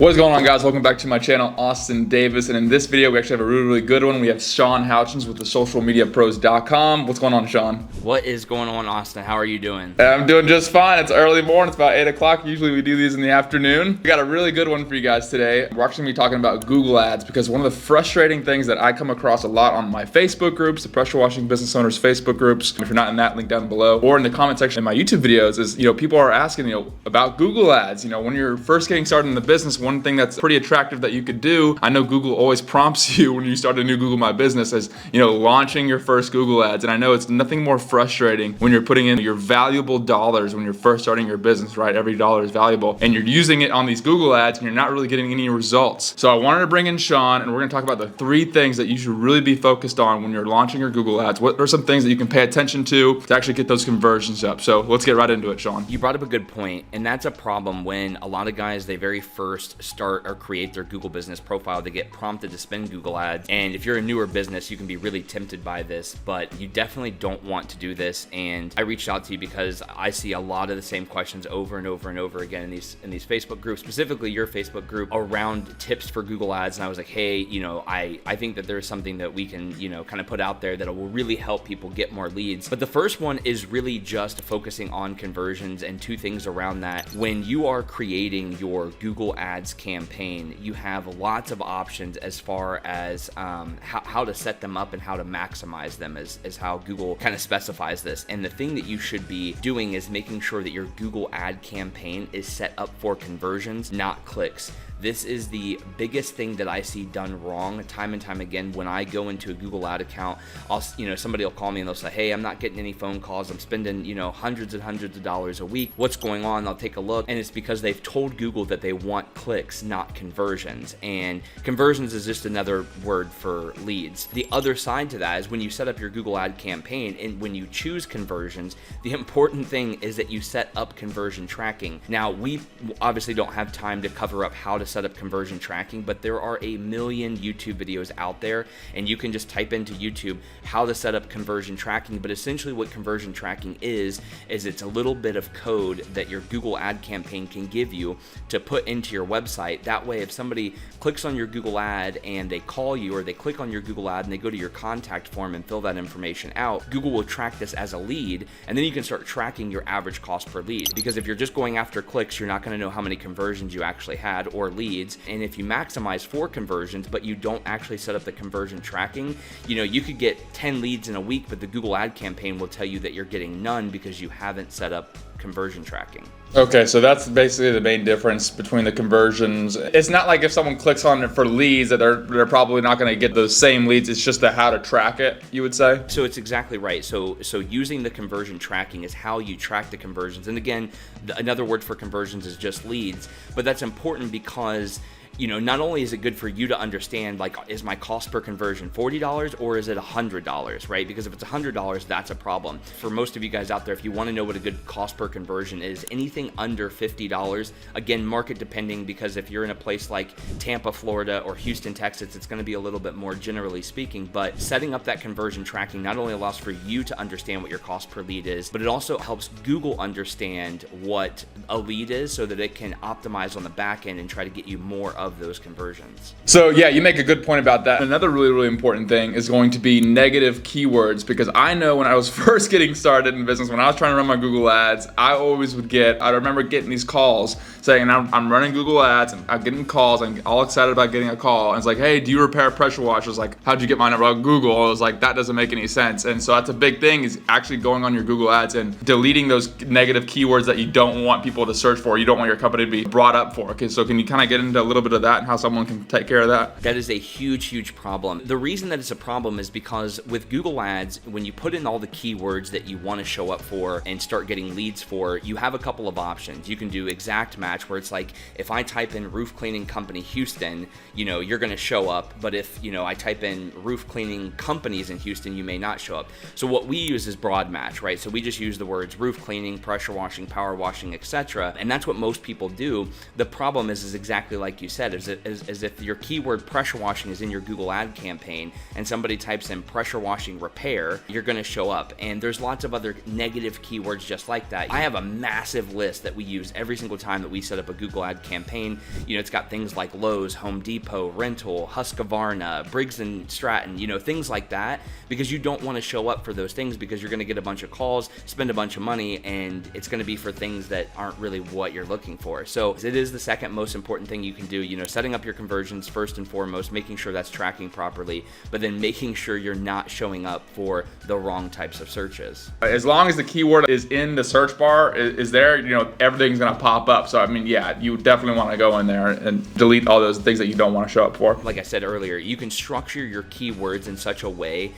What's going on, guys? Welcome back to my channel, Austin Davis, and in this video we actually have a really good one. We have Sean Houchins with the socialmediapros.com. What's going on, Sean? What is going on, Austin? How are you doing? I'm doing just fine. It's early morning. It's about 8 o'clock. Usually we do these in the afternoon. We got a really good one for you guys today. We're actually going to be talking about Google Ads because one of the frustrating things that I come across a lot on my Facebook groups, the Pressure Washing Business Owners Facebook groups, if you're not in that, link down below, or in the comment section in my YouTube videos is, people are asking, about Google Ads. When you're first getting started in the business, one thing that's pretty attractive that you could do, I know Google always prompts you when you start a new Google My Business as, launching your first Google Ads. And I know it's nothing more frustrating when you're putting in your valuable dollars when you're first starting your business, right? Every dollar is valuable. And you're using it on these Google Ads and you're not really getting any results. So I wanted to bring in Sean and we're going to talk about the 3 things that you should really be focused on when you're launching your Google Ads. What are some things that you can pay attention to actually get those conversions up? So let's get right into it, Sean. You brought up a good point, and that's a problem when a lot of guys, they very first start or create their Google business profile. They get prompted to spend Google Ads, and if you're a newer business, you can be really tempted by this, but you definitely don't want to do this. And I reached out to you because I see a lot of the same questions over and over and over again in these Facebook groups, specifically your Facebook group, around tips for Google Ads. And I was like, hey, I think that there's something that we can, kind of put out there that will really help people get more leads. But the first one is really just focusing on conversions, and 2 things around that. When you are creating your Google Ads campaign, you have lots of options as far as how to set them up and how to maximize them is how Google kind of specifies this. And the thing that you should be doing is making sure that your Google ad campaign is set up for conversions, not clicks. This is the biggest thing that I see done wrong time and time again. When I go into a Google ad account, somebody will call me and they'll say, hey, I'm not getting any phone calls. I'm spending, hundreds and hundreds of dollars a week. What's going on? I'll take a look. And it's because they've told Google that they want clicks, not conversions. And conversions is just another word for leads. The other side to that is when you set up your Google ad campaign and when you choose conversions, the important thing is that you set up conversion tracking. Now, we obviously don't have time to cover up how to set up conversion tracking, but there are a million YouTube videos out there, and you can just type into YouTube how to set up conversion tracking. But essentially what conversion tracking is it's a little bit of code that your Google ad campaign can give you to put into your website. That way, if somebody clicks on your Google ad and they call you, or they click on your Google ad and they go to your contact form and fill that information out, Google will track this as a lead, and then you can start tracking your average cost per lead. Because if you're just going after clicks, you're not going to know how many conversions you actually had or leads. And if you maximize for conversions but you don't actually set up the conversion tracking, you could get 10 leads in a week, but the Google ad campaign will tell you that you're getting none because you haven't set up conversion tracking. Okay, so that's basically the main difference between the conversions. It's not like if someone clicks on it for leads that they're probably not going to get those same leads. It's just the how to track it, you would say? So it's exactly right. So using the conversion tracking is how you track the conversions. And again, another word for conversions is just leads. But that's important because not only is it good for you to understand, like, is my cost per conversion $40 or is it $100, right? Because if it's $100, that's a problem. For most of you guys out there, if you want to know what a good cost per conversion is, anything under $50, again, market depending, because if you're in a place like Tampa, Florida, or Houston, Texas, it's going to be a little bit more generally speaking. But setting up that conversion tracking not only allows for you to understand what your cost per lead is, but it also helps Google understand what a lead is so that it can optimize on the back end and try to get you more of those conversions. So yeah, you make a good point about that. Another really, really important thing is going to be negative keywords, because I know when I was first getting started in business, when I was trying to run my Google ads, I remember getting these calls saying, I'm running Google ads and I'm getting calls and all excited about getting a call. And it's like, hey, do you repair pressure washers? Like, how'd you get mine about Google? I was like, that doesn't make any sense. And so that's a big thing, is actually going on your Google ads and deleting those negative keywords that you don't want people to search for, you don't want your company to be brought up for. Okay, so can you kind of get into a little bit of that and how someone can take care of that? That is a huge, huge problem. The reason that it's a problem is because with Google Ads, when you put in all the keywords that you want to show up for and start getting leads for, you have a couple of options. You can do exact match, where it's like, if I type in roof cleaning company Houston, you're going to show up. But if, I type in roof cleaning companies in Houston, you may not show up. So what we use is broad match, right? So we just use the words roof cleaning, pressure washing, power washing, etc. And that's what most people do. The problem is exactly like you said. said, is if your keyword pressure washing is in your Google ad campaign and somebody types in pressure washing repair, you're going to show up. And there's lots of other negative keywords just like that. I have a massive list that we use every single time that we set up a Google ad campaign. You know, it's got things like Lowe's, Home Depot, rental, Husqvarna, Briggs and Stratton, you know, things like that, because you don't want to show up for those things because you're going to get a bunch of calls, spend a bunch of money, and it's going to be for things that aren't really what you're looking for. So it is the second most important thing you can do, you know, setting up your conversions first and foremost, making sure that's tracking properly, but then making sure you're not showing up for the wrong types of searches. As long as the keyword is in the search bar, is there, you know, everything's going to pop up. So, I mean, yeah, you definitely want to go in there and delete all those things that you don't want to show up for. Like I said earlier, you can structure your keywords in such a way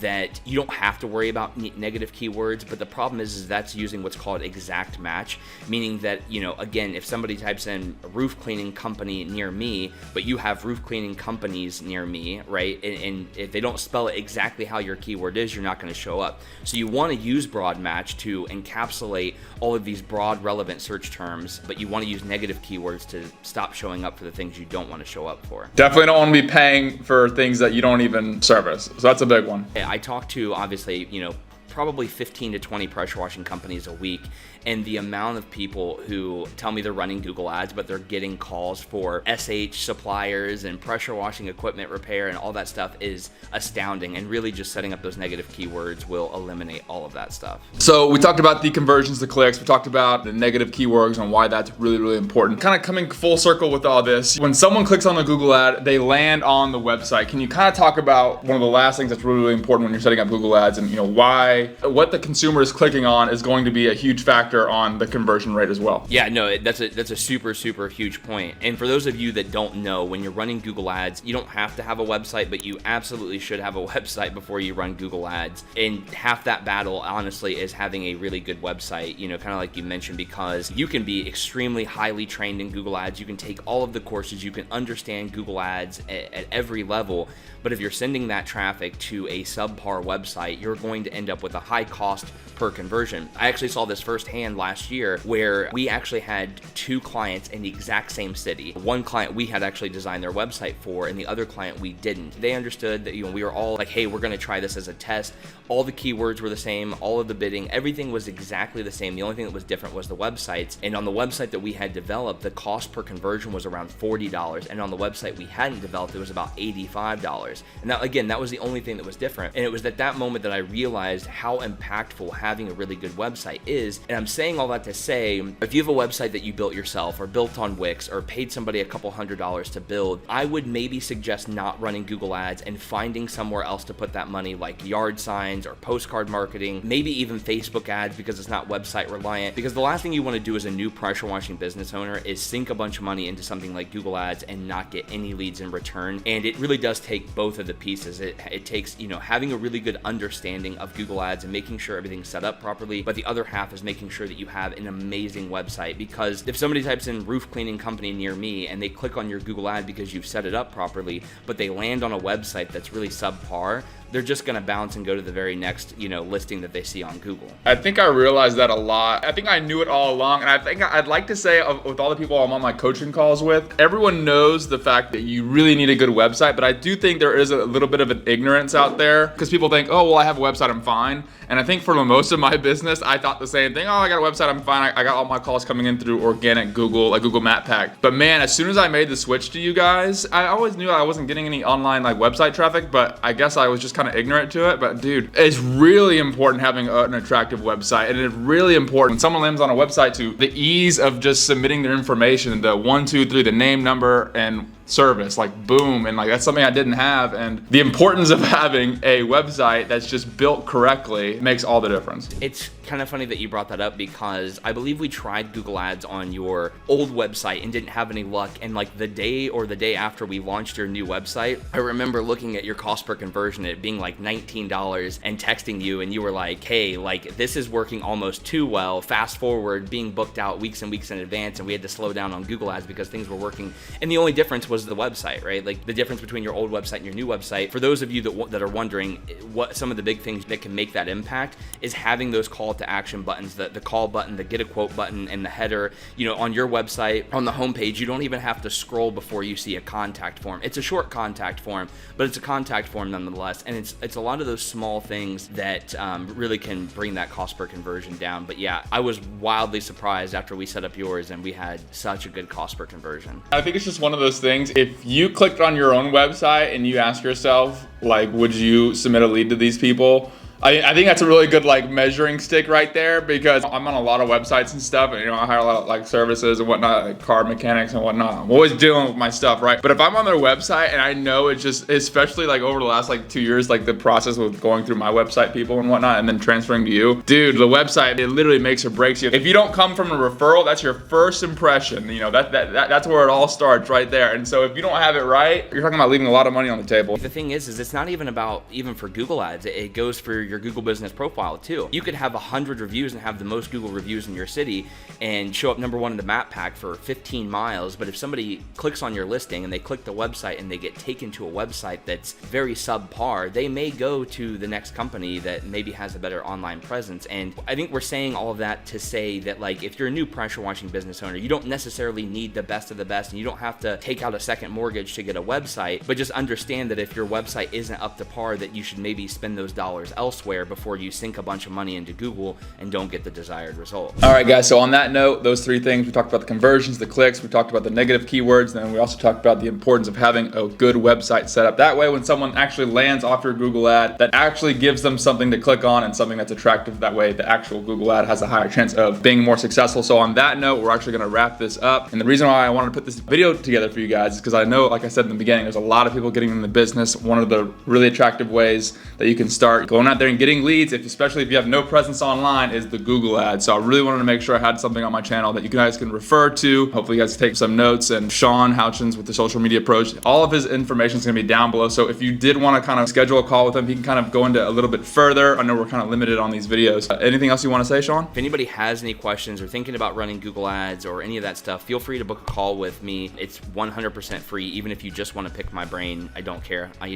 that you don't have to worry about negative keywords, but the problem is that's using what's called exact match, meaning that, you know, again, if somebody types in roof cleaning company near me, but you have roof cleaning companies near me, right, and if they don't spell it exactly how your keyword is, you're not going to show up. So you want to use broad match to encapsulate all of these broad relevant search terms, but you want to use negative keywords to stop showing up for the things you don't want to show up for. Definitely don't want to be paying for things that you don't even service. So that's a big one. I talk to, obviously, you know, probably 15 to 20 pressure washing companies a week, and the amount of people who tell me they're running Google ads, but they're getting calls for SH suppliers and pressure washing equipment repair and all that stuff is astounding, and really just setting up those negative keywords will eliminate all of that stuff. So we talked about the conversions to clicks, we talked about the negative keywords and why that's really, really important. Kind of coming full circle with all this, when someone clicks on the Google ad, they land on the website. Can you kind of talk about one of the last things that's really, really important when you're setting up Google ads, and, you know, what the consumer is clicking on is going to be a huge factor on the conversion rate as well? Yeah, no, that's a super huge point. And for those of you that don't know, when you're running Google ads, you don't have to have a website, but you absolutely should have a website before you run Google ads. And half that battle, honestly, is having a really good website, you know, kind of like you mentioned, because you can be extremely highly trained in Google ads. You can take all of the courses, you can understand Google ads at every level, but if you're sending that traffic to a subpar website, you're going to end up with a high cost per conversion. I actually saw this firsthand last year, where we actually had two clients in the exact same city. One client we had actually designed their website for, and the other client we didn't. They understood that, you know, we were all like, hey, we're going to try this as a test. All the keywords were the same, all of the bidding, everything was exactly the same. The only thing that was different was the websites. And on the website that we had developed, the cost per conversion was around $40, and on the website we hadn't developed, it was about $85. And that, again, that was the only thing that was different. And it was at that moment that I realized how impactful having a really good website is. And I'm saying all that to say, if you have a website that you built yourself or built on Wix or paid somebody a couple $100s to build, I would maybe suggest not running Google ads and finding somewhere else to put that money, like yard signs or postcard marketing, maybe even Facebook ads, because it's not website reliant. Because the last thing you want to do as a new pressure washing business owner is sink a bunch of money into something like Google ads and not get any leads in return. And it really does take both of the pieces. It takes, you know, having a really good understanding of Google ads and making sure everything's set up properly, but the other half is making sure that you have an amazing website. Because if somebody types in roof cleaning company near me and they click on your Google ad because you've set it up properly, but they land on a website that's really subpar, they're just going to bounce and go to the very next, you know, listing that they see on Google. I think I realized that a lot. I think I knew it all along, and I think I'd like to say, with all the people I'm on my coaching calls with, everyone knows the fact that you really need a good website, but I do think there is a little bit of an ignorance out there, because people think, oh, well, I have a website, I'm fine. And I think for most of my business, I thought the same thing. Oh, I got a website, I'm fine. I got all my calls coming in through organic Google, like Google Map Pack. But man, as soon as I made the switch to you guys, I always knew I wasn't getting any online like website traffic, but I guess I was just kind of ignorant to it. But dude, it's really important having an attractive website, and it's really important when someone lands on a website to the ease of just submitting their information, the 1, 2, 3, the name, number, and service, like boom. And like that's something I didn't have, and the importance of having a website that's just built correctly makes all the difference. It's kind of funny that you brought that up, because I believe we tried Google ads on your old website and didn't have any luck, and like the day after we launched your new website, I remember looking at your cost per conversion, it being like $19, and texting you, and you were like, hey, like this is working almost too well, fast forward, being booked out weeks and weeks in advance, and we had to slow down on Google ads because things were working. And the only difference was was the website, right? Like the difference between your old website and your new website. For those of you that are wondering what some of the big things that can make that impact is having those call to action buttons, the call button, the get a quote button, and the header. On your website, on the homepage, you don't even have to scroll before you see a contact form. It's a short contact form, but it's a contact form nonetheless. And it's a lot of those small things that really can bring that cost per conversion down. But yeah, I was wildly surprised after we set up yours and we had such a good cost per conversion. I think it's just one of those things. If you clicked on your own website and you ask yourself, like, would you submit a lead to these people? I think that's a really good measuring stick right there, because I'm on a lot of websites and stuff, and I hire a lot of services and whatnot, like car mechanics and whatnot. I'm always dealing with my stuff, right? But if I'm on their website and I know it's just, especially over the last 2 years, the process with going through my website people and whatnot and then transferring to you, dude, the website, it literally makes or breaks you. If you don't come from a referral, that's your first impression. That's where it all starts right there. And so if you don't have it right, you're talking about leaving a lot of money on the table. The thing is it's not even about for Google ads. It goes for your Google business profile too. You could have 100 reviews and have the most Google reviews in your city and show up #1 in the map pack for 15 miles. But if somebody clicks on your listing and they click the website and they get taken to a website that's very subpar, they may go to the next company that maybe has a better online presence. And I think we're saying all of that to say that if you're a new pressure washing business owner, you don't necessarily need the best of the best, and you don't have to take out a second mortgage to get a website, but just understand that if your website isn't up to par, that you should maybe spend those dollars elsewhere before you sink a bunch of money into Google and don't get the desired result. All right, guys, so on that note, those 3 things, we talked about the conversions, the clicks, we talked about the negative keywords, and then we also talked about the importance of having a good website set up. That way, when someone actually lands off your Google ad, that actually gives them something to click on and something that's attractive. That way, the actual Google ad has a higher chance of being more successful. So on that note, we're actually gonna wrap this up. And the reason why I wanted to put this video together for you guys is because I know, like I said in the beginning, there's a lot of people getting in the business. One of the really attractive ways that you can start going out there and getting leads, especially if you have no presence online, is the Google ad. So I really wanted to make sure I had something on my channel that you guys can refer to. Hopefully you guys take some notes. And Sean Houchins with the Social Media Approach, all of his information is going to be down below. So if you did want to kind of schedule a call with him, he can kind of go into a little bit further. I know we're kind of limited on these videos. Anything else you want to say, Sean? If anybody has any questions or thinking about running Google ads or any of that stuff, feel free to book a call with me. It's 100% free. Even if you just want to pick my brain, I don't care. I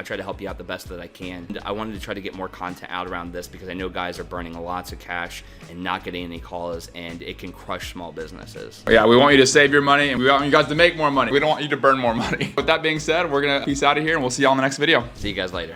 try to help you out the best that I can. And I wanted to try to get more content out around this because I know guys are burning lots of cash and not getting any calls, and it can crush small businesses. Yeah, we want you to save your money, and we want you guys to make more money. We don't want you to burn more money. With that being said, we're gonna peace out of here, and we'll see y'all in the next video. See you guys later.